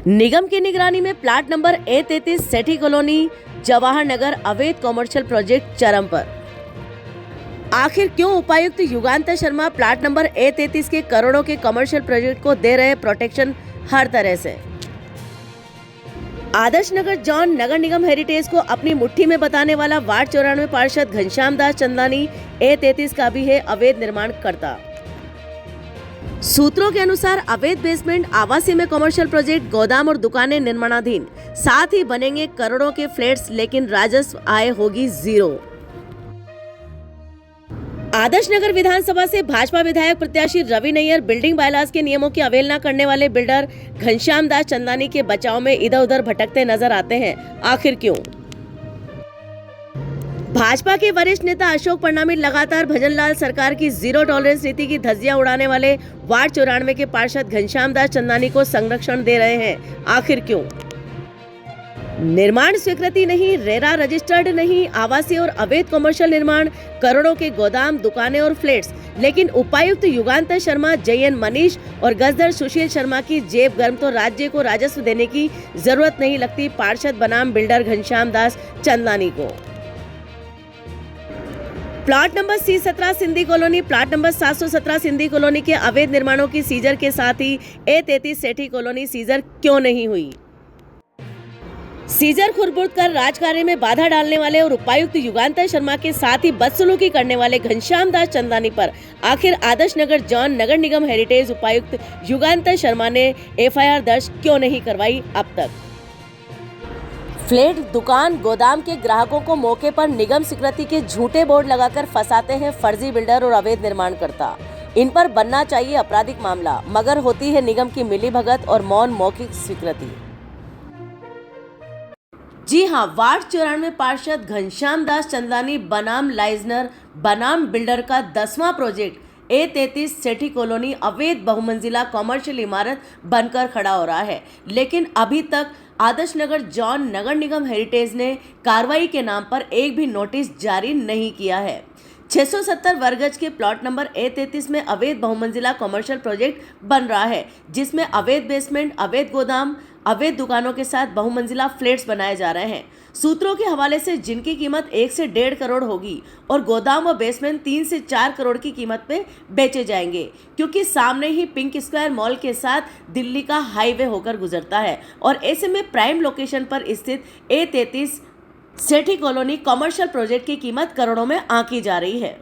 निगम की निगरानी में प्लाट नंबर A33 सेठी कॉलोनी जवाहर नगर अवैध कॉमर्शियल प्रोजेक्ट चरम पर। आखिर क्यों उपायुक्त युगांतर शर्मा प्लाट नंबर A33 के करोड़ों के कमर्शियल प्रोजेक्ट को दे रहे प्रोटेक्शन हर तरह से। आदर्श नगर जॉन नगर निगम हेरिटेज को अपनी मुट्ठी में बताने वाला वार्ड 94 पार्षद घनश्याम दास चंदानी A33 का भी है अवैध निर्माण करता। सूत्रों के अनुसार अवैध बेसमेंट, आवासीय में कमर्शियल प्रोजेक्ट, गोदाम और दुकानें निर्माणाधीन, साथ ही बनेंगे करोड़ों के फ्लैट्स, लेकिन राजस्व आय होगी जीरो। आदर्श नगर विधानसभा से भाजपा विधायक प्रत्याशी रवि नैयर बिल्डिंग बायलॉज के नियमों की अवहेलना करने वाले बिल्डर घनश्याम दास चंदानी के बचाव में इधर उधर भटकते नजर आते हैं। आखिर क्यों? भाजपा के वरिष्ठ नेता अशोक परनामी लगातार भजनलाल सरकार की जीरो टॉलरेंस नीति की धज्जियां उड़ाने वाले वार्ड 94 के पार्षद घनश्याम दास चंदानी को संरक्षण दे रहे हैं। आखिर क्यों? निर्माण स्वीकृति नहीं, रेरा रजिस्टर्ड नहीं, आवासीय और अवैध कमर्शियल निर्माण, करोड़ों के गोदाम, दुकानें और फ्लैट्स, लेकिन उपायुक्त युगांतर शर्मा, JN मनीष और गजदर सुशील शर्मा की जेब गर्म तो राज्य को राजस्व देने की जरूरत नहीं लगती पार्षद बनाम बिल्डर घनश्याम दास चंदानी को। Plot number C17 Sindhi colony, plot number 717 Sindhi colony के अवैध निर्माणों की सीजर के साथ ही A33 सेठी कॉलोनी सीजर क्यों नहीं हुई? सीजर खुरबुर्द कर राजकार्य में बाधा डालने वाले और उपायुक्त युगांतर शर्मा के साथ ही बदसलूकी करने वाले घनश्याम दास चंदानी पर आखिर आदर्श नगर जॉन नगर निगम हेरिटेज उपायुक्त युगांतर शर्मा ने FIR दर्ज क्यों नहीं करवाई अब तक? फ्लैट, दुकान, गोदाम के ग्राहकों को मौके पर निगम स्वीकृति के झूठे बोर्ड लगाकर फंसाते हैं फर्जी बिल्डर और अवैध निर्माणकर्ता। इन पर बनना चाहिए आपराधिक मामला, मगर होती है निगम की मिलीभगत और मौन मौखिक स्वीकृति। जी हां, वार्ड 94 पार्षद घनश्याम दास चंदानी बनाम लाइजनर बनाम बिल्डर का 10वां प्रोजेक्ट A33 सेठी कॉलोनी अवैध बहुमंजिला कॉमर्शियल इमारत बनकर खड़ा हो रहा है, लेकिन अभी तक आदर्श नगर जॉन नगर निगम हेरिटेज ने कार्रवाई के नाम पर एक भी नोटिस जारी नहीं किया है। 670 वर्ग गज के प्लॉट नंबर A33 में अवैध बहुमंजिला कमर्शियल प्रोजेक्ट बन रहा है, जिसमें अवैध बेसमेंट, अवैध गोदाम, अवैध दुकानों के साथ बहुमंजिला फ्लैट्स बनाए जा रहे हैं। सूत्रों के हवाले से जिनकी कीमत 1 से 1.5 करोड़ होगी और गोदाम व बेसमेंट 3 से 4 करोड़ की कीमत पे बेचे जाएंगे, क्योंकि सामने ही पिंक स्क्वायर मॉल के साथ दिल्ली का हाईवे होकर गुजरता है और ऐसे में प्राइम लोकेशन पर स्थित A33 सेठी कॉलोनी कमर्शियल प्रोजेक्ट की कीमत करोड़ों में आंकी जा रही है।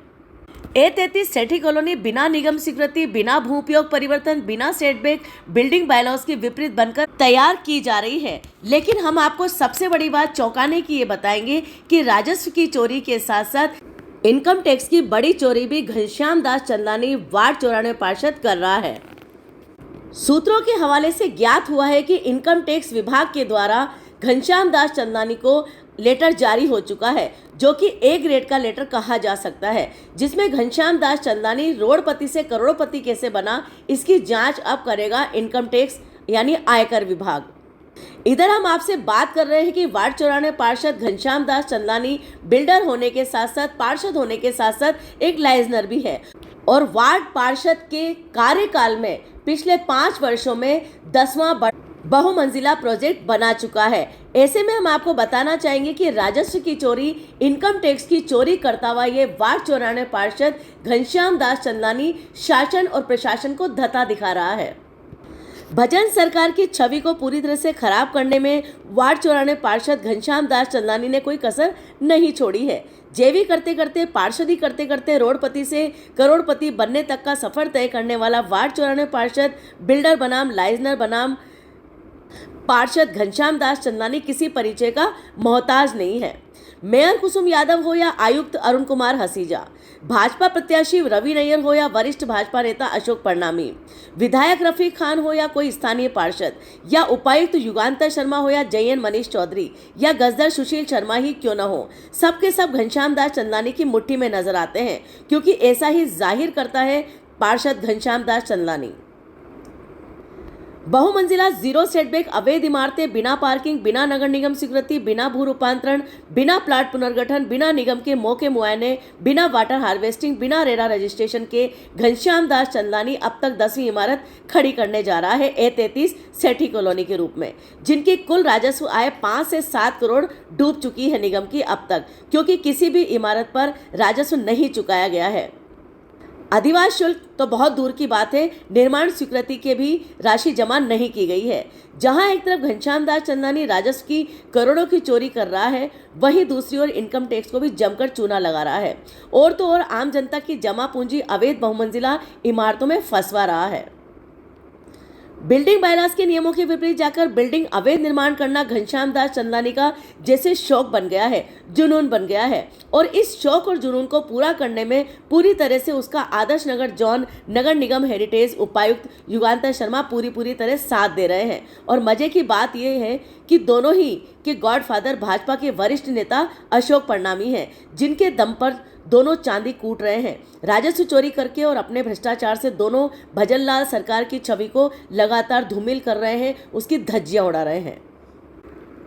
A33 सेठी कॉलोनी बिना निगम स्वीकृति, बिना भू उपयोग परिवर्तन, बिना सेटबैक, बिल्डिंग बायलॉज के विपरीत बनकर तैयार की जा रही है। लेकिन हम आपको सबसे बड़ी बात चौंकाने की ये बताएंगे कि राजस्व की चोरी के साथ साथ इनकम टैक्स की बड़ी चोरी भी घनश्याम दास चंदानी वार्ड 94 पार्षद कर रहा है। सूत्रों के हवाले से ज्ञात हुआ है कि इनकम टैक्स विभाग के द्वारा घनश्याम दास चंदानी को लेटर जारी हो चुका है, जो कि A ग्रेड का लेटर कहा जा सकता है, जिसमें घनश्याम दास चंदानी रोडपति से करोड़पति कैसे बना, इसकी जांच अब करेगा इनकम टैक्स यानी आयकर विभाग। इधर हम आपसे बात कर रहे हैं कि वार्ड 94 पार्षद घनश्याम दास चंदानी बिल्डर होने के साथ साथ, पार्षद होने के साथ साथ एक लाइजनर भी है और वार्ड पार्षद के कार्यकाल में पिछले 5 वर्षों में 10वां बहुमंजिला प्रोजेक्ट बना चुका है। ऐसे में हम आपको बताना चाहेंगे कि राजस्व की चोरी, इनकम टैक्स की चोरी करता हुआ ये वार्ड 94 पार्षद घनश्याम दास चंदानी शासन और प्रशासन को धता दिखा रहा है। भजन सरकार की छवि को पूरी तरह से खराब करने में वार्ड 94 पार्षद घनश्याम दास चंदानी ने कोई कसर नहीं छोड़ी है। जेवी करते करते, पार्षदी करते करते रोडपति से करोड़पति बनने तक का सफर तय करने वाला वार्ड 94 पार्षद बिल्डर बनाम लाइजनर बनाम पार्षद घनश्याम दास चंदानी किसी परिचय का मोहताज नहीं है। मेयर कुसुम यादव हो या आयुक्त अरुण कुमार हसीजा, भाजपा प्रत्याशी रवि नैयर हो या वरिष्ठ भाजपा नेता अशोक परनामी, विधायक रफीक खान हो या कोई स्थानीय पार्षद, या उपायुक्त युगांतर शर्मा हो या JN मनीष चौधरी या गजदर सुशील शर्मा ही क्यों न हो, सबके सब घनश्याम दास चंदानी की मुट्ठी में नजर आते हैं, क्योंकि ऐसा ही जाहिर करता है पार्षद घनश्याम दास चंदानी। बहुमंजिला जीरो सेटबैक अवैध इमारतें बिना पार्किंग, बिना नगर निगम स्वीकृति, बिना भू रूपांतरण, बिना प्लाट पुनर्गठन, बिना निगम के मौके मुआयने, बिना वाटर हार्वेस्टिंग, बिना रेरा रजिस्ट्रेशन के घनश्याम दास चंदलानी अब तक 10वीं इमारत खड़ी करने जा रहा है A33 सेठी कॉलोनी के रूप में, जिनकी कुल राजस्व आय 5 से 7 करोड़ डूब चुकी है निगम की अब तक, क्योंकि किसी भी इमारत पर राजस्व नहीं चुकाया गया है। अधिवास शुल्क तो बहुत दूर की बात है, निर्माण स्वीकृति के भी राशि जमा नहीं की गई है। जहां एक तरफ घनश्याम दास चंदलानी राजस्व की करोड़ों की चोरी कर रहा है, वहीं दूसरी ओर इनकम टैक्स को भी जमकर चूना लगा रहा है और तो और आम जनता की जमा पूंजी अवैध बहुमंजिला इमारतों में फंसवा रहा है। बिल्डिंग बायलास के नियमों के विपरीत जाकर बिल्डिंग अवैध निर्माण करना घनश्याम दास चंदलानी का जैसे शौक बन गया है, जुनून बन गया है और इस शौक और जुनून को पूरा करने में पूरी तरह से उसका आदर्श नगर जोन नगर निगम हेरिटेज उपायुक्त युगांतर शर्मा पूरी तरह साथ दे रहे हैं। और मजे की बात यह है कि दोनों ही के गॉडफादर भाजपा के वरिष्ठ नेता अशोक परनामी हैं, जिनके दम पर दोनों चांदी कूट रहे हैं। राजस्व चोरी करके और अपने भ्रष्टाचार से दोनों भजनलाल सरकार की छवि को लगातार धूमिल कर रहे हैं, उसकी धज्जियां उड़ा रहे हैं।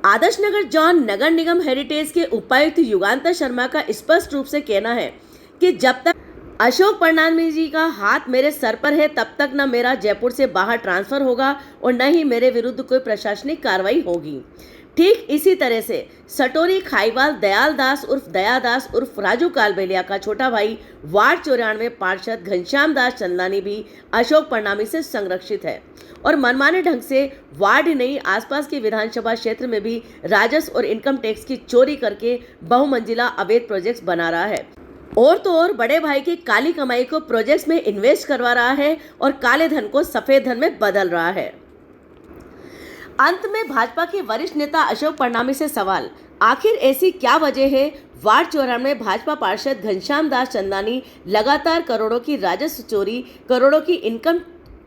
आदर्श नगर जोन नगर निगम हेरिटेज के उपायुक्त युगांतर शर्मा का स्पष्ट रूप से कहना है कि जब तक अशोक परनामी जी का हाथ मेरे सर पर है, तब तक न मेरा जयपुर से बाहर ट्रांसफर होगा और न ही मेरे विरुद्ध कोई प्रशासनिक कार्रवाई होगी। ठीक इसी तरह से सटोरी खाईवाल दयाल दास उर्फ दया दास उर्फ राजू कालबेलिया का छोटा भाई वार्ड 94 पार्षद घनश्याम दास चंदलानी भी अशोक परनामी से संरक्षित है और मनमाने ढंग से वार्ड ही नहीं, आसपास के विधानसभा क्षेत्र में भी राजस्व और इनकम टैक्स की चोरी करके बहुमंजिला अवैध प्रोजेक्ट्स बना रहा है और तो और बड़े भाई की काली कमाई को प्रोजेक्ट्स में इन्वेस्ट करवा रहा है और काले धन को सफेद धन में बदल रहा है। अंत में भाजपा के वरिष्ठ नेता अशोक परनामी से सवाल, आखिर ऐसी क्या वजह है वार्ड 94 में भाजपा पार्षद घनश्याम दास चंदलानी लगातार करोड़ों की राजस्व चोरी, करोड़ों की इनकम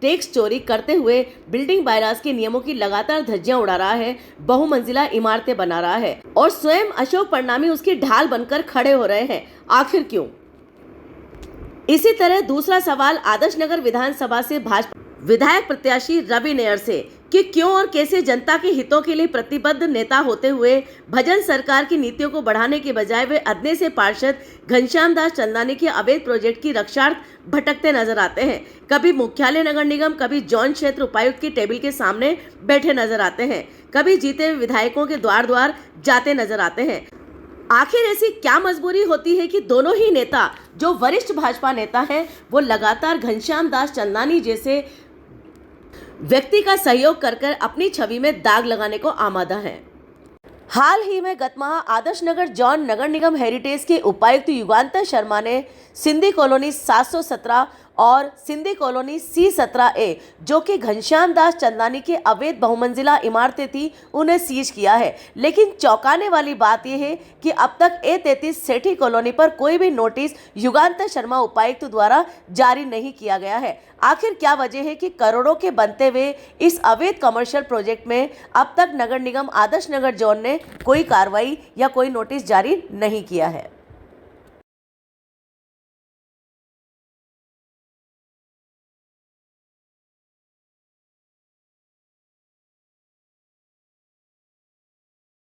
टैक्स चोरी करते हुए बिल्डिंग बायलास के नियमों की लगातार धज्जियां उड़ा रहा है, बहुमंजिला इमारतें बना रहा है और स्वयं अशोक परनामी उसकी ढाल बनकर खड़े हो रहे हैं, आखिर क्यों? इसी तरह दूसरा सवाल आदर्श नगर विधानसभा से भाजपा विधायक प्रत्याशी रवि नायर से कि क्यों और कैसे जनता के हितों के लिए प्रतिबद्ध नेता होते हुए भजन सरकार की नीतियों को बढ़ाने के बजाय वे अदने से पार्षद घनश्याम दास चंदलानी के अवैध प्रोजेक्ट की रक्षार्थ भटकते नजर आते हैं। कभी मुख्यालय नगर निगम, कभी जौन क्षेत्र उपायुक्त की टेबल के सामने बैठे नजर आते हैं, कभी जीते हुए विधायकों के द्वार द्वार जाते नजर आते हैं। आखिर ऐसी क्या मजबूरी होती है कि दोनों ही नेता जो वरिष्ठ भाजपा नेता हैं, वो लगातार घनश्याम दास चंदलानी जैसे व्यक्ति का सहयोग कर अपनी छवि में दाग लगाने को आमादा हैं। हाल ही में गत माह आदर्श नगर जोन नगर निगम हेरिटेज के उपायुक्त युगांतर शर्मा ने सिंधी कॉलोनी 717 और सिंधी कॉलोनी C17A जो कि घनश्याम दास चंदलानी के अवैध बहुमंजिला इमारतें थी, उन्हें सीज किया है। लेकिन चौंकाने वाली बात यह है कि अब तक A33 सेठी कॉलोनी पर कोई भी नोटिस युगांतर शर्मा उपायुक्त द्वारा जारी नहीं किया गया है। आखिर क्या वजह है कि करोड़ों के बनते हुए इस अवैध कमर्शियल प्रोजेक्ट में अब तक नगर निगम आदर्श नगर जोन ने कोई कार्रवाई या कोई नोटिस जारी नहीं किया है?